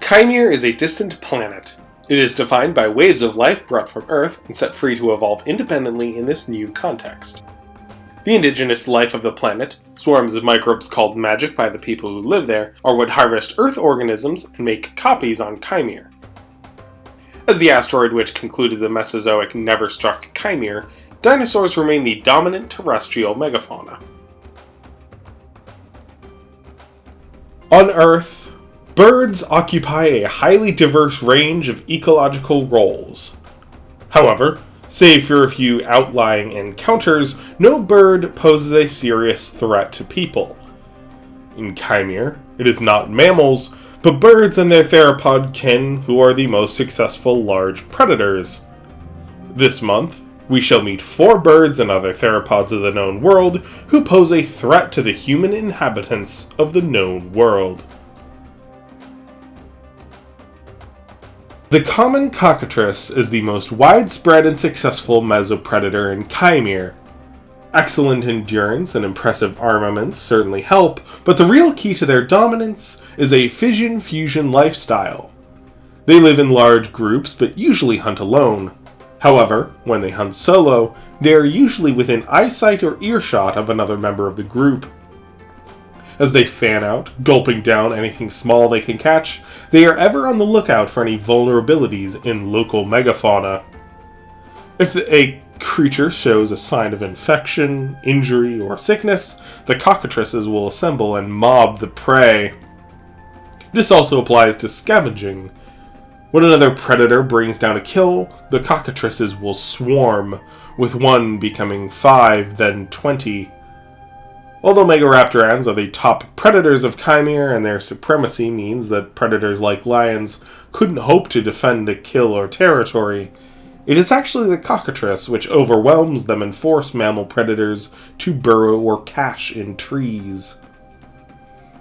Chimere is a distant planet. It is defined by waves of life brought from Earth and set free to evolve independently in this new context. The indigenous life of the planet, swarms of microbes called magic by the people who live there, are what harvest Earth organisms and make copies on Chimere. As the asteroid which concluded the Mesozoic never struck Chimere, dinosaurs remain the dominant terrestrial megafauna. On Earth, birds occupy a highly diverse range of ecological roles. However, save for a few outlying encounters, no bird poses a serious threat to people. In Chimere, it is not mammals, but birds and their theropod kin who are the most successful large predators. This month, we shall meet 4 birds and other theropods of the known world who pose a threat to the human inhabitants of the known world. The common cockatrice is the most widespread and successful mesopredator in Chimere. Excellent endurance and impressive armaments certainly help, but the real key to their dominance is a fission-fusion lifestyle. They live in large groups but usually hunt alone. However, when they hunt solo, they are usually within eyesight or earshot of another member of the group. As they fan out, gulping down anything small they can catch, they are ever on the lookout for any vulnerabilities in local megafauna. If a creature shows a sign of infection, injury, or sickness, the cockatrices will assemble and mob the prey. This also applies to scavenging. When another predator brings down a kill, the cockatrices will swarm, with one becoming 5, then 20. Although megaraptorans are the top predators of Chimere and their supremacy means that predators like lions couldn't hope to defend a kill or territory, it is actually the cockatrice which overwhelms them and force mammal predators to burrow or cache in trees.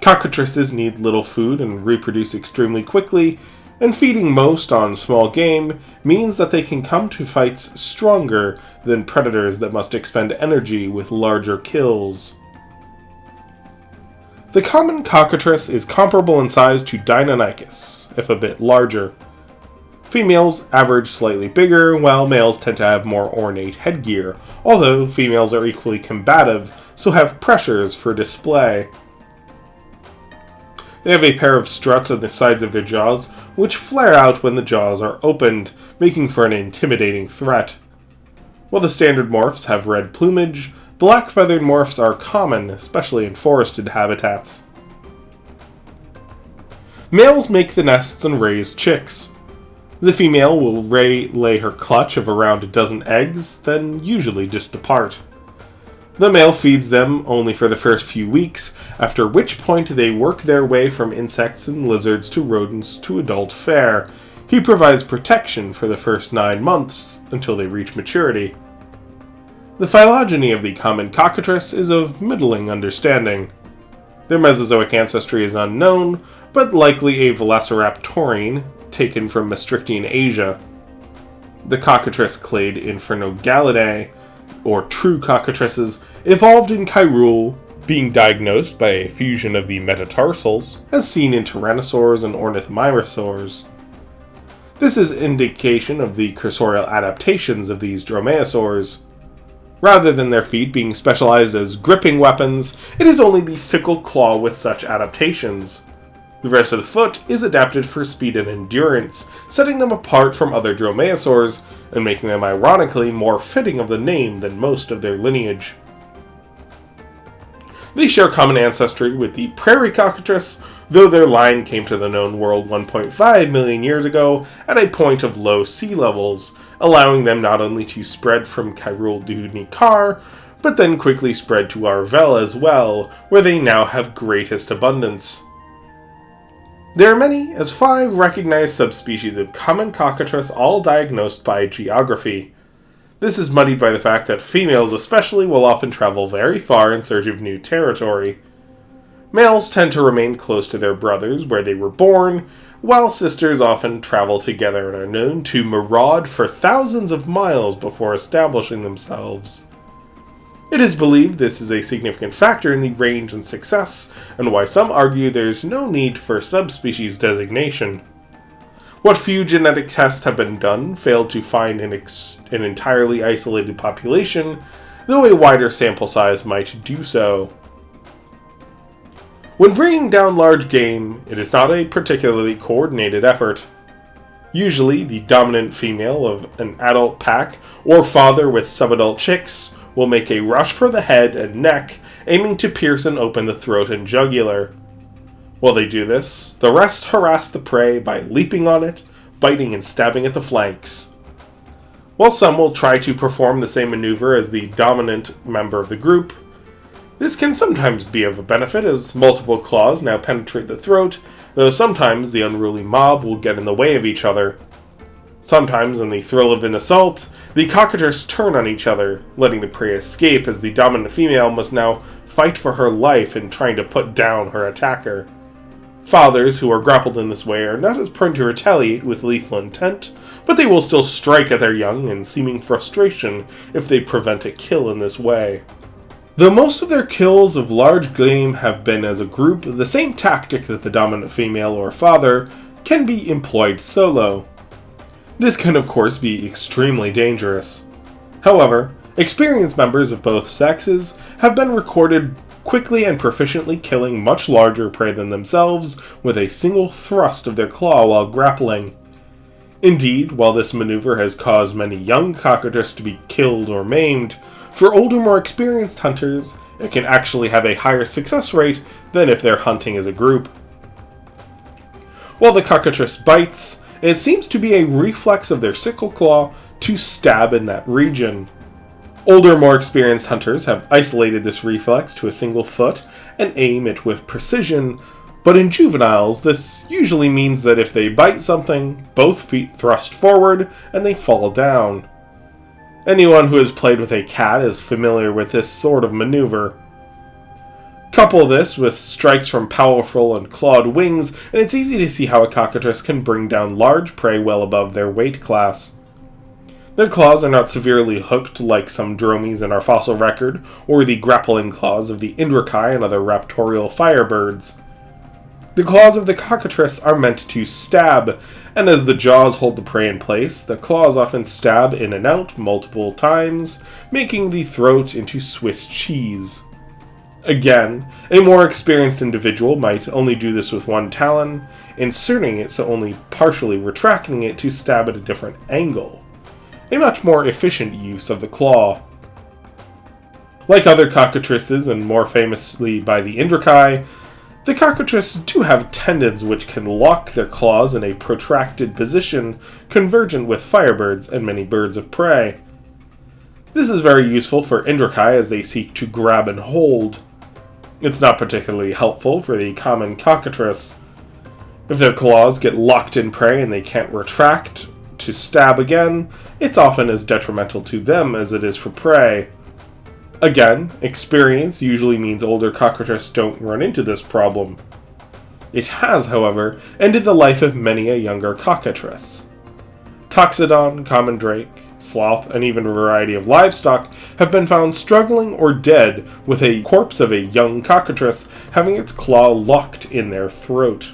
Cockatrices need little food and reproduce extremely quickly, and feeding most on small game means that they can come to fights stronger than predators that must expend energy with larger kills. The common cockatrice is comparable in size to Deinonychus, if a bit larger. Females average slightly bigger, while males tend to have more ornate headgear, although females are equally combative, so have pressures for display. They have a pair of struts on the sides of their jaws, which flare out when the jaws are opened, making for an intimidating threat. While the standard morphs have red plumage, black-feathered morphs are common, especially in forested habitats. Males make the nests and raise chicks. The female will lay her clutch of around a dozen eggs, then usually just depart. The male feeds them only for the first few weeks, after which point they work their way from insects and lizards to rodents to adult fare. He provides protection for the first 9 months, until they reach maturity. The phylogeny of the common cockatrice is of middling understanding. Their Mesozoic ancestry is unknown, but likely a velociraptorine, taken from Maastrichtian Asia. The cockatrice clade Infernogalidae, or true cockatrices, evolved in Hyrule, being diagnosed by a fusion of the metatarsals, as seen in tyrannosaurs and ornithomimosaurs. This is indication of the cursorial adaptations of these dromaeosaurs. Rather than their feet being specialized as gripping weapons, it is only the sickle claw with such adaptations. The rest of the foot is adapted for speed and endurance, setting them apart from other dromaeosaurs, and making them ironically more fitting of the name than most of their lineage. They share common ancestry with the prairie cockatrice, though their line came to the known world 1.5 million years ago at a point of low sea levels, allowing them not only to spread from Hyrule to Nikar, but then quickly spread to Arvel as well, where they now have greatest abundance. There are many as 5 recognized subspecies of common cockatrice, all diagnosed by geography. This is muddied by the fact that females especially will often travel very far in search of new territory. Males tend to remain close to their brothers where they were born, while sisters often travel together and are known to maraud for thousands of miles before establishing themselves. It is believed this is a significant factor in the range and success, and why some argue there is no need for subspecies designation. What few genetic tests have been done failed to find an entirely isolated population, though a wider sample size might do so. When bringing down large game, it is not a particularly coordinated effort. Usually, the dominant female of an adult pack, or father with subadult chicks, will make a rush for the head and neck, aiming to pierce and open the throat and jugular. While they do this, the rest harass the prey by leaping on it, biting and stabbing at the flanks. While some will try to perform the same maneuver as the dominant member of the group, this can sometimes be of a benefit as multiple claws now penetrate the throat, though sometimes the unruly mob will get in the way of each other. Sometimes, in the thrill of an assault, the cockatrices turn on each other, letting the prey escape as the dominant female must now fight for her life in trying to put down her attacker. Fathers who are grappled in this way are not as prone to retaliate with lethal intent, but they will still strike at their young in seeming frustration if they prevent a kill in this way. Though most of their kills of large game have been as a group, the same tactic that the dominant female or father can be employed solo. This can of course be extremely dangerous. However, experienced members of both sexes have been recorded quickly and proficiently killing much larger prey than themselves with a single thrust of their claw while grappling. Indeed, while this maneuver has caused many young cockatrices to be killed or maimed, for older, more experienced hunters, it can actually have a higher success rate than if they're hunting as a group. While the cockatrice bites, it seems to be a reflex of their sickle claw to stab in that region. Older, more experienced hunters have isolated this reflex to a single foot and aim it with precision, but in juveniles, this usually means that if they bite something, both feet thrust forward and they fall down. Anyone who has played with a cat is familiar with this sort of maneuver. Couple this with strikes from powerful and clawed wings, and it's easy to see how a cockatrice can bring down large prey well above their weight class. Their claws are not severely hooked like some dromies in our fossil record, or the grappling claws of the Indrakai and other raptorial firebirds. The claws of the cockatrice are meant to stab, and as the jaws hold the prey in place, the claws often stab in and out multiple times, making the throat into Swiss cheese. Again, a more experienced individual might only do this with one talon, inserting it so only partially retracting it to stab at a different angle. A much more efficient use of the claw. Like other cockatrices, and more famously by the Indrakai, the cockatrices do have tendons which can lock their claws in a protracted position, convergent with firebirds and many birds of prey. This is very useful for Indrakai as they seek to grab and hold. It's not particularly helpful for the common cockatrice. If their claws get locked in prey and they can't retract to stab again, it's often as detrimental to them as it is for prey. Again, experience usually means older cockatrices don't run into this problem. It has, however, ended the life of many a younger cockatrice. Toxodon, common drake, sloth, and even a variety of livestock have been found struggling or dead with a corpse of a young cockatrice having its claw locked in their throat.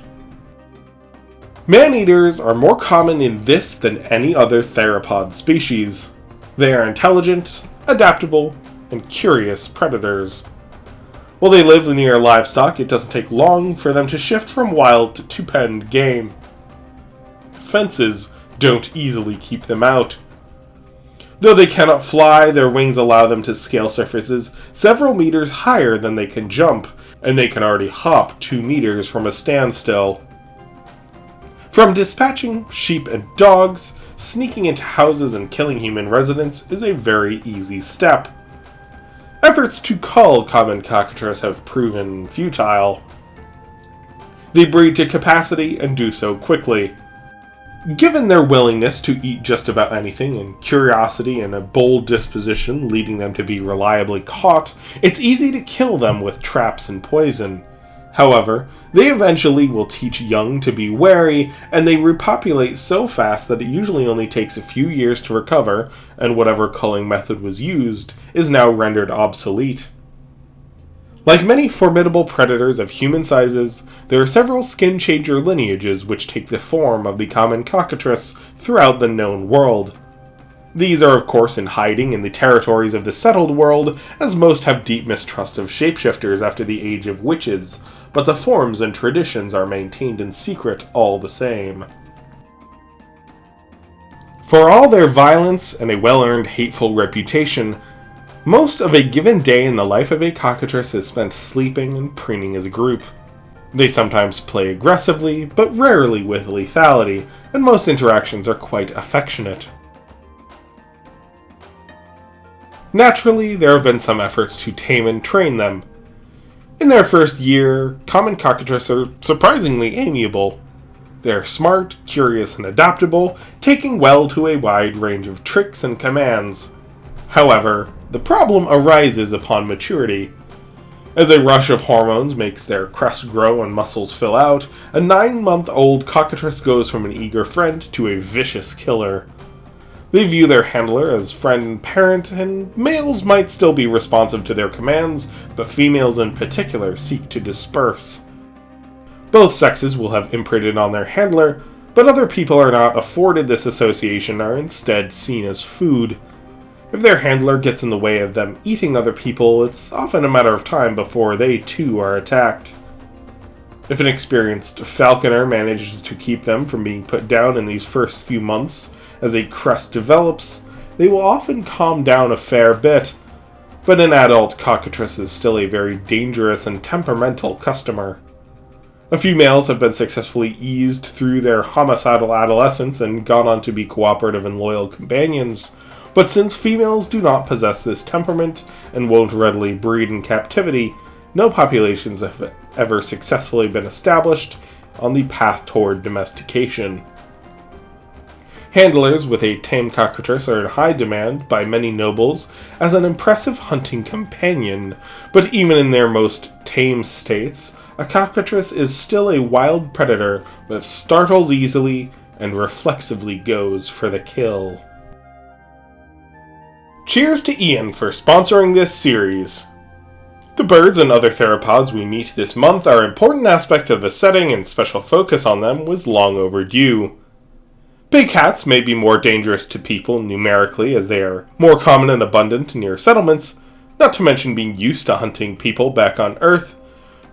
Man-eaters are more common in this than any other theropod species. They are intelligent, adaptable, and curious predators. While they live near livestock, it doesn't take long for them to shift from wild to penned game. Fences don't easily keep them out. Though they cannot fly, their wings allow them to scale surfaces several meters higher than they can jump, and they can already hop 2 meters from a standstill. From dispatching sheep and dogs, sneaking into houses and killing human residents is a very easy step. Efforts to cull common cockatrice have proven futile. They breed to capacity and do so quickly. Given their willingness to eat just about anything, and curiosity and a bold disposition leading them to be reliably caught, it's easy to kill them with traps and poison. However, they eventually will teach young to be wary, and they repopulate so fast that it usually only takes a few years to recover, and whatever culling method was used is now rendered obsolete. Like many formidable predators of human sizes, there are several skin-changer lineages which take the form of the common cockatrice throughout the known world. These are of course in hiding in the territories of the settled world, as most have deep mistrust of shapeshifters after the age of witches, but the forms and traditions are maintained in secret all the same. For all their violence and a well-earned hateful reputation, most of a given day in the life of a cockatrice is spent sleeping and preening as a group. They sometimes play aggressively, but rarely with lethality, and most interactions are quite affectionate. Naturally, there have been some efforts to tame and train them. In their first year, common cockatrices are surprisingly amiable. They're smart, curious, and adaptable, taking well to a wide range of tricks and commands. However, the problem arises upon maturity. As a rush of hormones makes their crest grow and muscles fill out, a 9-month-old cockatrice goes from an eager friend to a vicious killer. They view their handler as friend and parent, and males might still be responsive to their commands, but females in particular seek to disperse. Both sexes will have imprinted on their handler, but other people are not afforded this association and are instead seen as food. If their handler gets in the way of them eating other people, it's often a matter of time before they too are attacked. If an experienced falconer manages to keep them from being put down in these first few months, as a crest develops, they will often calm down a fair bit, but an adult cockatrice is still a very dangerous and temperamental customer. A few males have been successfully eased through their homicidal adolescence and gone on to be cooperative and loyal companions, but since females do not possess this temperament and won't readily breed in captivity, no populations have ever successfully been established on the path toward domestication. Handlers with a tame cockatrice are in high demand by many nobles as an impressive hunting companion, but even in their most tame states, a cockatrice is still a wild predator that startles easily and reflexively goes for the kill. Cheers to Ian for sponsoring this series. The birds and other theropods we meet this month are important aspects of the setting, and special focus on them was long overdue. Big cats may be more dangerous to people numerically as they are more common and abundant near settlements, not to mention being used to hunting people back on Earth,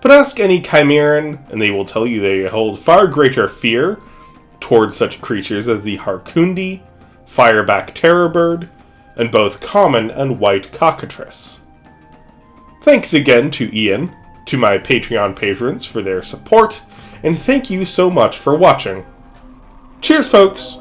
but ask any Chimeran and they will tell you they hold far greater fear towards such creatures as the Harkundi, fireback terrorbird, and both common and white cockatrice. Thanks again to Ian, to my Patreon patrons for their support, and thank you so much for watching. Cheers, folks!